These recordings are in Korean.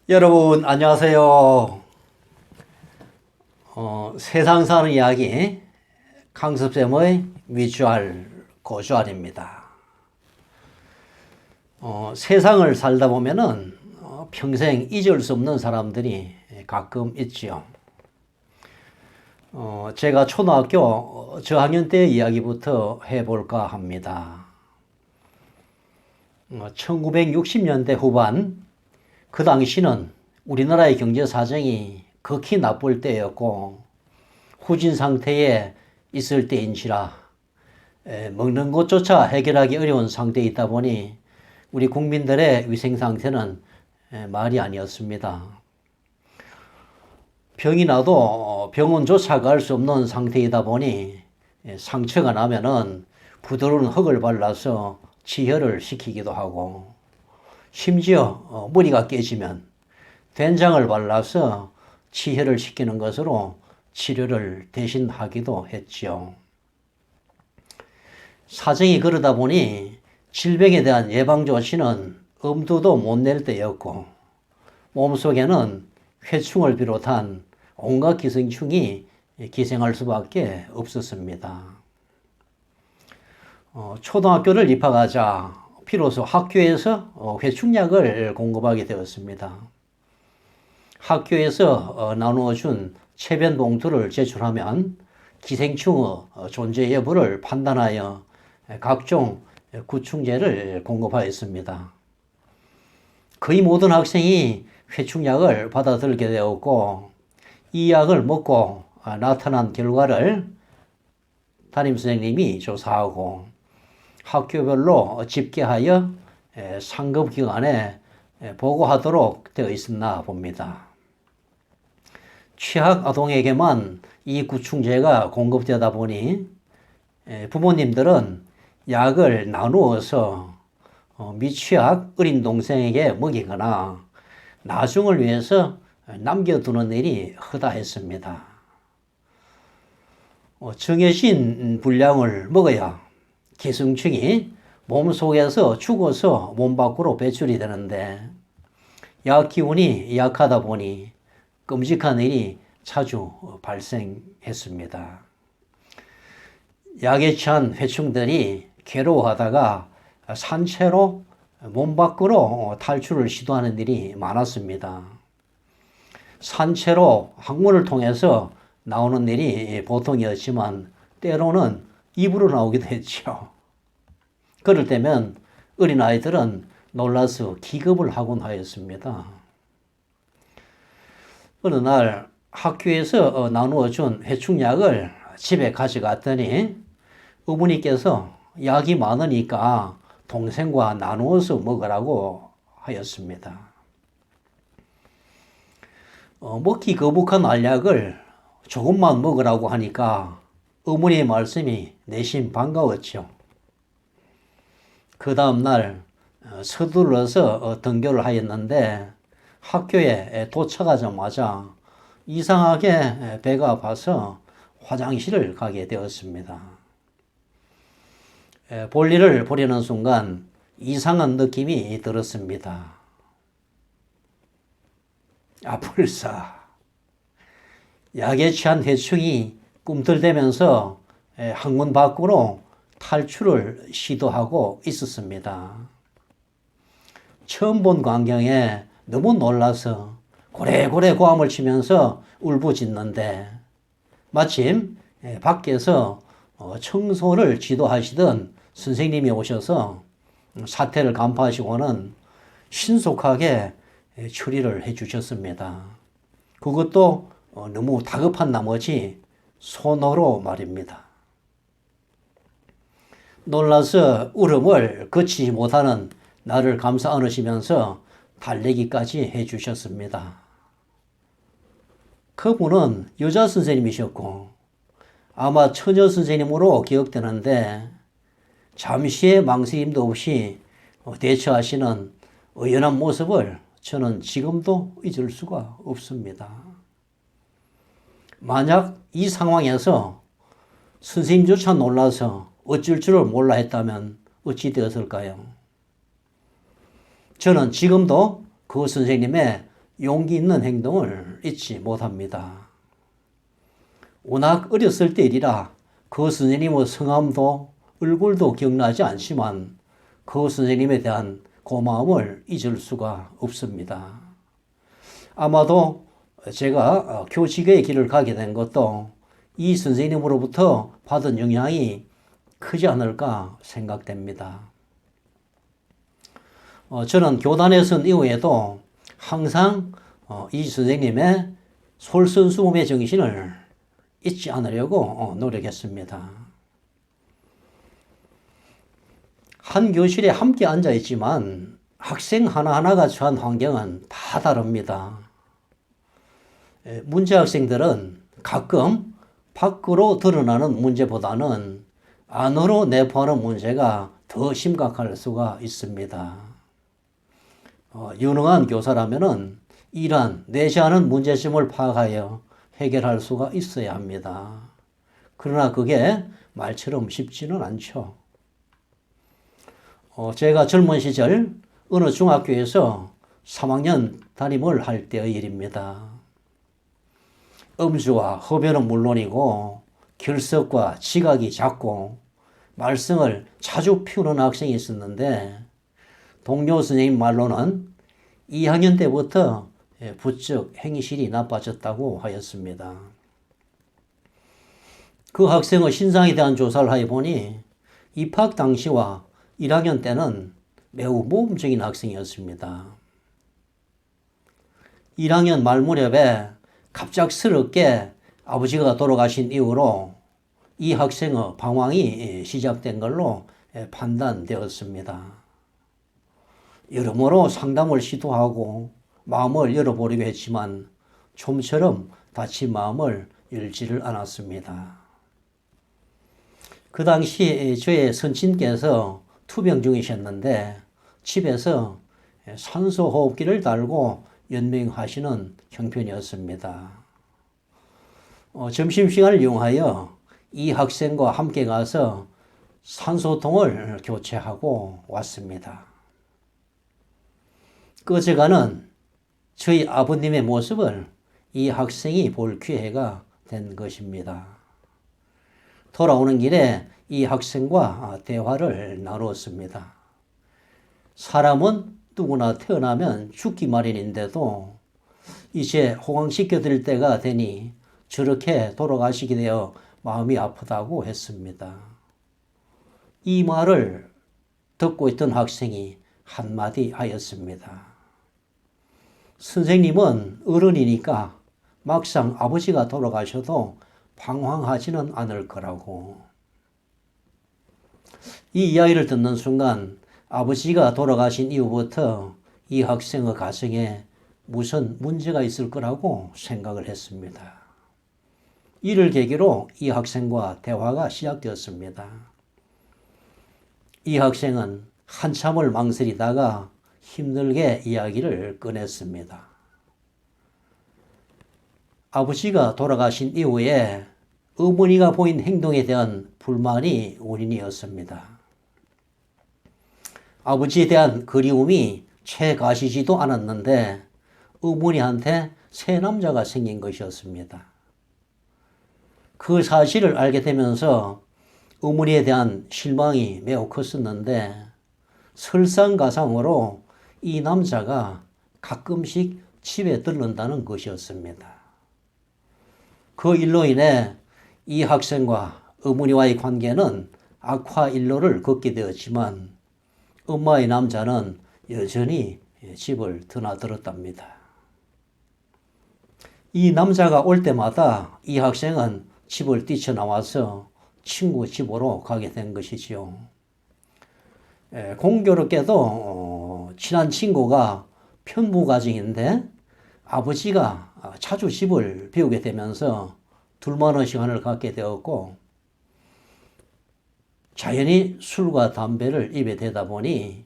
여러분 안녕하세요. 세상 사는 이야기 강섭쌤의 위주알 고주알입니다. 세상을 살다 보면은 평생 잊을 수 없는 사람들이 가끔 있지요. 제가 초등학교 저학년 때 이야기부터 해볼까 합니다. 1960년대 후반, 그 당시는 우리나라의 경제 사정이 극히 나쁠 때였고 후진 상태에 있을 때인지라 먹는 것조차 해결하기 어려운 상태에 있다 보니 우리 국민들의 위생 상태는 말이 아니었습니다. 병이 나도 병원조차 갈 수 없는 상태이다 보니 상처가 나면은 부드러운 흙을 발라서 치혈을 시키기도 하고, 심지어 머리가 깨지면 된장을 발라서 치혈을 시키는 것으로 치료를 대신하기도 했지요. 사정이 그러다 보니 질병에 대한 예방 조치는 엄두도 못 낼 때였고, 몸속에는 회충을 비롯한 온갖 기생충이 기생할 수밖에 없었습니다. 초등학교를 입학하자 비로소 학교에서 회충약을 공급하게 되었습니다. 학교에서 나누어준 체변 봉투를 제출하면 기생충의 존재 여부를 판단하여 각종 구충제를 공급하였습니다. 거의 모든 학생이 회충약을 받아들게 되었고, 이 약을 먹고 나타난 결과를 담임선생님이 조사하고 학교별로 집계하여 상급기관에 보고하도록 되어 있었나 봅니다. 취약 아동에게만 이 구충제가 공급되다 보니 부모님들은 약을 나누어서 미취학 어린 동생에게 먹이거나 나중을 위해서 남겨두는 일이 허다했습니다. 정해진 분량을 먹어야 기생충이 몸속에서 죽어서 몸 밖으로 배출이 되는데, 약 기운이 약하다 보니 끔찍한 일이 자주 발생했습니다. 약에 취한 회충들이 괴로워하다가 산채로 몸 밖으로 탈출을 시도하는 일이 많았습니다. 산채로 항문을 통해서 나오는 일이 보통이었지만 때로는 입으로 나오기도 했죠. 그럴 때면 어린아이들은 놀라서 기겁을 하곤 하였습니다. 어느 날 학교에서 나누어준 회충약을 집에 가져갔더니 어머니께서 약이 많으니까 동생과 나누어서 먹으라고 하였습니다. 먹기 거북한 알약을 조금만 먹으라고 하니까 어머니의 말씀이 내심 반가웠죠. 그 다음날 서둘러서 등교를 하였는데 학교에 도착하자마자 이상하게 배가 아파서 화장실을 가게 되었습니다. 볼일을 보려는 순간 이상한 느낌이 들었습니다. 아플싸. 약에 취한 회충이 꿈틀대면서 학문 밖으로 탈출을 시도하고 있었습니다. 처음 본 광경에 너무 놀라서 고래고래 고함을 치면서 울부짖는데, 마침 밖에서 청소를 지도하시던 선생님이 오셔서 사태를 간파하시고는 신속하게 처리를 해 주셨습니다. 그것도 너무 다급한 나머지 손으로 말입니다. 놀라서 울음을 그치지 못하는 나를 감싸 안으시면서 달래기까지 해 주셨습니다. 그분은 여자 선생님이셨고 아마 처녀 선생님으로 기억되는데, 잠시의 망설임도 없이 대처하시는 의연한 모습을 저는 지금도 잊을 수가 없습니다. 만약 이 상황에서 선생님조차 놀라서 어쩔 줄을 몰라 했다면 어찌 되었을까요? 저는 지금도 그 선생님의 용기 있는 행동을 잊지 못합니다. 워낙 어렸을 때 일이라 그 선생님의 성함도 얼굴도 기억나지 않지만 그 선생님에 대한 고마움을 잊을 수가 없습니다. 아마도 제가 교직의 길을 가게 된 것도 이 선생님으로부터 받은 영향이 크지 않을까 생각됩니다. 저는 교단에 선 이후에도 항상 이 선생님의 솔선수범의 정신을 잊지 않으려고 노력했습니다. 한 교실에 함께 앉아 있지만 학생 하나하나가 처한 환경은 다 다릅니다. 문제 학생들은 가끔 밖으로 드러나는 문제보다는 안으로 내포하는 문제가 더 심각할 수가 있습니다. 유능한 교사라면은 이러한 내재하는 문제점을 파악하여 해결할 수가 있어야 합니다. 그러나 그게 말처럼 쉽지는 않죠. 제가 젊은 시절 어느 중학교에서 3학년 담임을 할 때의 일입니다. 음주와 흡연은 물론이고 결석과 지각이 잦고 말썽을 자주 피우는 학생이 있었는데 동료 선생님 말로는 2학년 때부터 부쩍 행실이 나빠졌다고 하였습니다. 그 학생의 신상에 대한 조사를 해보니 입학 당시와 1학년 때는 매우 모범적인 학생이었습니다. 1학년 말 무렵에 갑작스럽게 아버지가 돌아가신 이후로 이 학생의 방황이 시작된 걸로 판단되었습니다. 여러모로 상담을 시도하고 마음을 열어보려고 했지만 좀처럼 다친 마음을 열지를 않았습니다. 그 당시 저의 선친께서 투병 중이셨는데 집에서 산소호흡기를 달고 연명하시는 형편이었습니다. 점심시간을 이용하여 이 학생과 함께 가서 산소통을 교체하고 왔습니다. 꺼져가는 저희 아버님의 모습을 이 학생이 볼 기회가 된 것입니다. 돌아오는 길에 이 학생과 대화를 나누었습니다. 사람은 누구나 태어나면 죽기 마련인데도 이제 호강시켜드릴 때가 되니 저렇게 돌아가시게 되어 마음이 아프다고 했습니다. 이 말을 듣고 있던 학생이 한마디 하였습니다. 선생님은 어른이니까 막상 아버지가 돌아가셔도 방황하지는 않을 거라고. 이 이야기를 듣는 순간 아버지가 돌아가신 이후부터 이 학생의 가정에 무슨 문제가 있을 거라고 생각을 했습니다. 이를 계기로 이 학생과 대화가 시작되었습니다. 이 학생은 한참을 망설이다가 힘들게 이야기를 꺼냈습니다. 아버지가 돌아가신 이후에 어머니가 보인 행동에 대한 불만이 원인이었습니다. 아버지에 대한 그리움이 채 가시지도 않았는데 어머니한테 새 남자가 생긴 것이었습니다. 그 사실을 알게 되면서 어머니에 대한 실망이 매우 컸었는데 설상가상으로 이 남자가 가끔씩 집에 들른다는 것이었습니다. 그 일로 인해 이 학생과 어머니와의 관계는 악화일로를 걷게 되었지만 엄마의 남자는 여전히 집을 드나들었답니다. 이 남자가 올 때마다 이 학생은 집을 뛰쳐나와서 친구 집으로 가게 된 것이지요. 공교롭게도 친한 친구가 편부 가정인데 아버지가 자주 집을 비우게 되면서 둘만의 시간을 갖게 되었고 자연히 술과 담배를 입에 대다 보니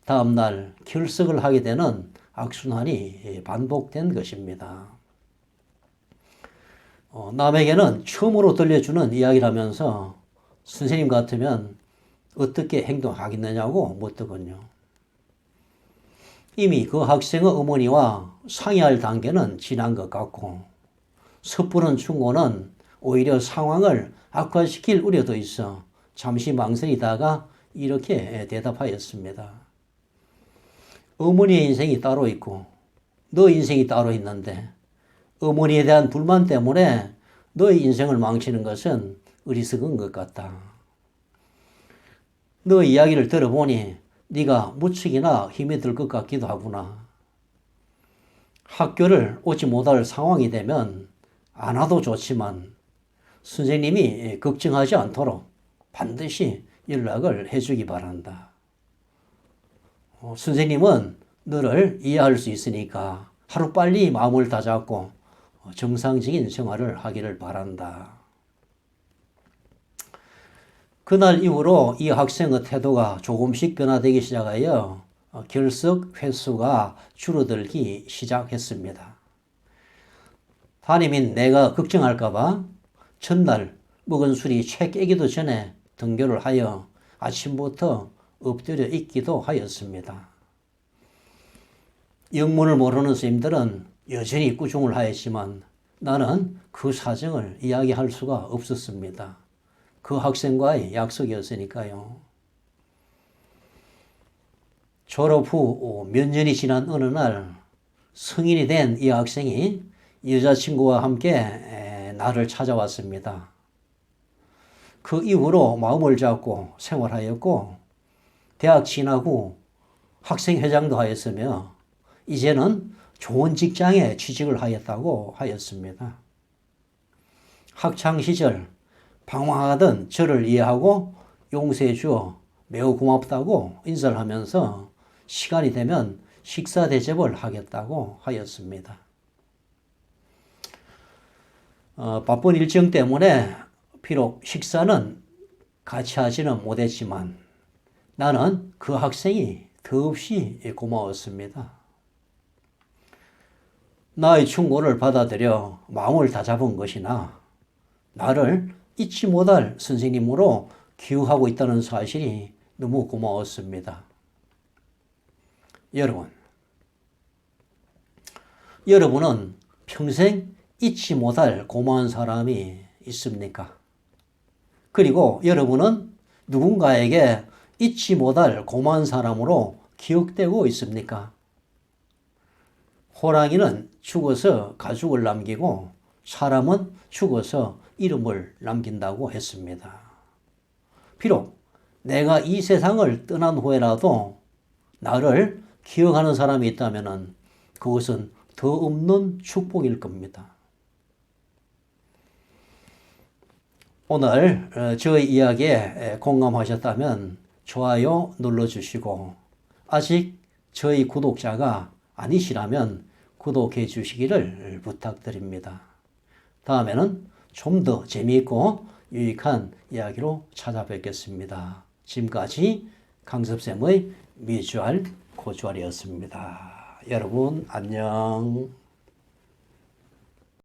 다음날 결석을 하게 되는 악순환이 반복된 것입니다. 남에게는 처음으로 들려주는 이야기라면서 선생님 같으면 어떻게 행동하겠느냐고 묻더군요. 이미 그 학생의 어머니와 상의할 단계는 지난 것 같고 섣부른 충고는 오히려 상황을 악화시킬 우려도 있어 잠시 망설이다가 이렇게 대답하였습니다. 어머니의 인생이 따로 있고 너 인생이 따로 있는데 어머니에 대한 불만 때문에 너의 인생을 망치는 것은 어리석은 것 같다. 너 이야기를 들어보니 네가 무척이나 힘이 들 것 같기도 하구나. 학교를 오지 못할 상황이 되면 안 와도 좋지만 선생님이 걱정하지 않도록 반드시 연락을 해주기 바란다. 선생님은 너를 이해할 수 있으니까 하루빨리 마음을 다잡고 정상적인 생활을 하기를 바란다. 그날 이후로 이 학생의 태도가 조금씩 변화되기 시작하여 결석 횟수가 줄어들기 시작했습니다. 담임인 내가 걱정할까봐 전날 먹은 술이 채 깨기도 전에 등교를 하여 아침부터 엎드려 있기도 하였습니다. 영문을 모르는 선생님들은 여전히 꾸중을 하였지만 나는 그 사정을 이야기할 수가 없었습니다. 그 학생과의 약속이었으니까요. 졸업 후 몇 년이 지난 어느 날 성인이 된 이 학생이 여자친구와 함께 나를 찾아왔습니다. 그 이후로 마음을 잡고 생활하였고 대학 진학 후 학생회장도 하였으며 이제는 좋은 직장에 취직을 하였다고 하였습니다. 학창시절 방황하던 저를 이해하고 용서해 주어 매우 고맙다고 인사를 하면서 시간이 되면 식사 대접을 하겠다고 하였습니다. 바쁜 일정 때문에 비록 식사는 같이 하지는 못했지만 나는 그 학생이 더없이 고마웠습니다. 나의 충고를 받아들여 마음을 다잡은 것이나 나를 잊지 못할 선생님으로 기억하고 있다는 사실이 너무 고마웠습니다. 여러분은 평생 잊지 못할 고마운 사람이 있습니까? 그리고 여러분은 누군가에게 잊지 못할 고마운 사람으로 기억되고 있습니까? 호랑이는 죽어서 가죽을 남기고 사람은 죽어서 이름을 남긴다고 했습니다. 비록 내가 이 세상을 떠난 후에라도 나를 기억하는 사람이 있다면 그것은 더 없는 축복일 겁니다. 오늘 저의 이야기에 공감하셨다면 좋아요 눌러주시고 아직 저희 구독자가 아니시라면 구독해 주시기를 부탁드립니다. 다음에는 좀 더 재미있고 유익한 이야기로 찾아뵙겠습니다. 지금까지 강섭쌤의 미주알 고주알이었습니다. 여러분 안녕.